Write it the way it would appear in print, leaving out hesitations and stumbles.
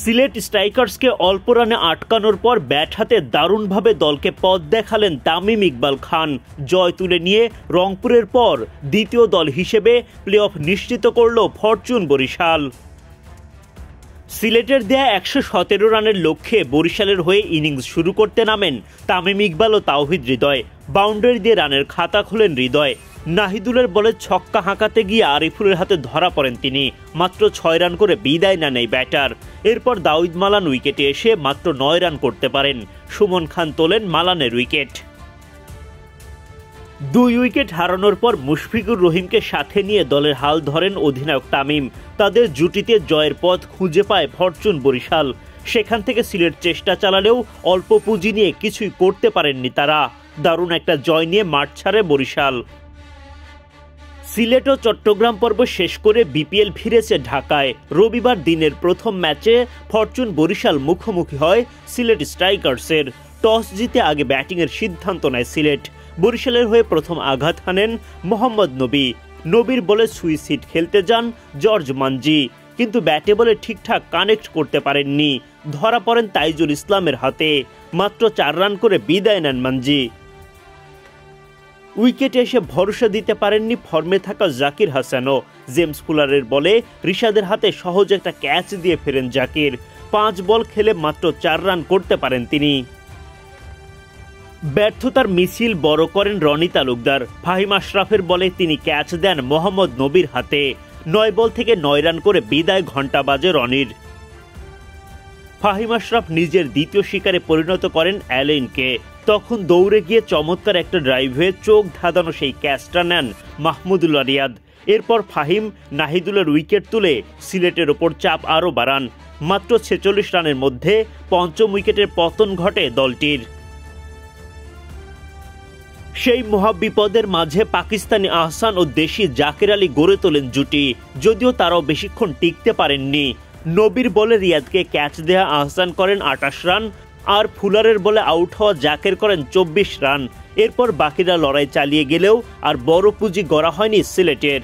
সিলেট স্ট্রাইকার্সকে অল্প রানে আটকানোর পর ব্যাট হাতে দারুণভাবে দলকে পথ দেখালেন তামিম ইকবাল খান। জয় তুলে নিয়ে রংপুরের পর দ্বিতীয় দল হিসেবে প্লে অফ নিশ্চিত করল ফরচুন বরিশাল। সিলেটের দেয়া ১১৭ রানের লক্ষ্যে বরিশালের হয়ে ইনিংস শুরু করতে নামেন তামিম ইকবাল ও তাওহিদ হৃদয়। বাউন্ডারি দিয়ে রানের খাতা খোলেন হৃদয়। নাহিদুলের বলে ছক্কা হাঁকাতে গিয়ে আরিফুলের হাতে ধরা পড়েন তিনি। মাত্র ৬ রান করে বিদায় নেন এই ব্যাটার। এরপর দাউদ মালান উইকেটে এসে মাত্র ৯ রান করতে পারেন। সুমন খান তোলেন মালানের উইকেট। ২ উইকেট হারানোর পর মুশফিকুর রহিমকে সাথে নিয়ে দলের হাল ধরেন অধিনায়ক তামিম। তাদের জুটিতে জয়ের পথ খুঁজে পায় ফরচুন বরিশাল। সেখান থেকে সিলেট চেষ্টা চালালেও অল্প পুঁজি নিয়ে কিছুই করতে পারেননি তারা। দারুণ একটা জয় নিয়ে মাঠ ছাড়ে বরিশাল। সিলেট ও চট্টগ্রাম পর্ব শেষ করে বিপিএল ফিরেছে ঢাকায়। রবিবার দিনের প্রথম ম্যাচে ফরচুন বরিশাল মুখোমুখি হয় সিলেট স্ট্রাইকার্সের। টস জিতে আগে ব্যাটিংয়ের সিদ্ধান্ত নেয় সিলেট। বরিশালের হয়ে প্রথম আঘাত হানেন মোহাম্মদ নবী। নবীর বলে সুইস হিট খেলতে যান জর্জ মানজি, কিন্তু ব্যাটে বলে ঠিকঠাক কানেক্ট করতে পারেননি। ধরা পড়েন তাইজুল ইসলামের হাতে। মাত্র ৪ রান করে বিদায় নেন মানজি। উইকেটে এসে ভরসা দিতে পারেননি ফর্মে থাকা জাকির হাসানও। জেমস ফুলারের বলে রিশাদের হাতে সহজ একটা ক্যাচ দিয়ে ফেরেন জাকির। ৫ বল খেলে মাত্র ৪ রান করতে পারেন তিনি। ব্যর্থতার মিছিল বড় করেন রনি তালুকদার। ফাহিম আশরাফের বলে তিনি ক্যাচ দেন মোহাম্মদ নবীর হাতে। ৯ বল থেকে ৯ রান করে বিদায় ঘণ্টা বাজে রনির। ফাহিম আশরাফ নিজের দ্বিতীয় শিকারে পরিণত করেন অ্যালেনকে। তখন দৌড়ে গিয়ে চমৎকার একটা ড্রাইভে চোখ ধাঁধানো সেই ক্যাচটা নেন মাহমুদুল্লাহ রিয়াদ। এরপর ফাহিম নাহিদুলের উইকেট তুলে সিলেটের ওপর চাপ আরও বাড়ান। মাত্র ৪৬ রানের মধ্যে পঞ্চম উইকেটের পতন ঘটে দলটির। সেই মহাবিপদের মাঝে পাকিস্তানি আহসান ও দেশি জাকির আলী গড়ে তোলেন জুটি, যদিও তারাও বেশিক্ষণ টিকতে পারেননি। নবীর বলে রিয়াদকে ক্যাচ দেয়া আহসান করেন ২৮ রান, আর ফুলারের বলে আউট হওয়া জাকের করেন ২৪ রান। এরপর বাকিরা লড়াই চালিয়ে গেলেও আর বড় পুঁজি গড়া হয়নি সিলেটের।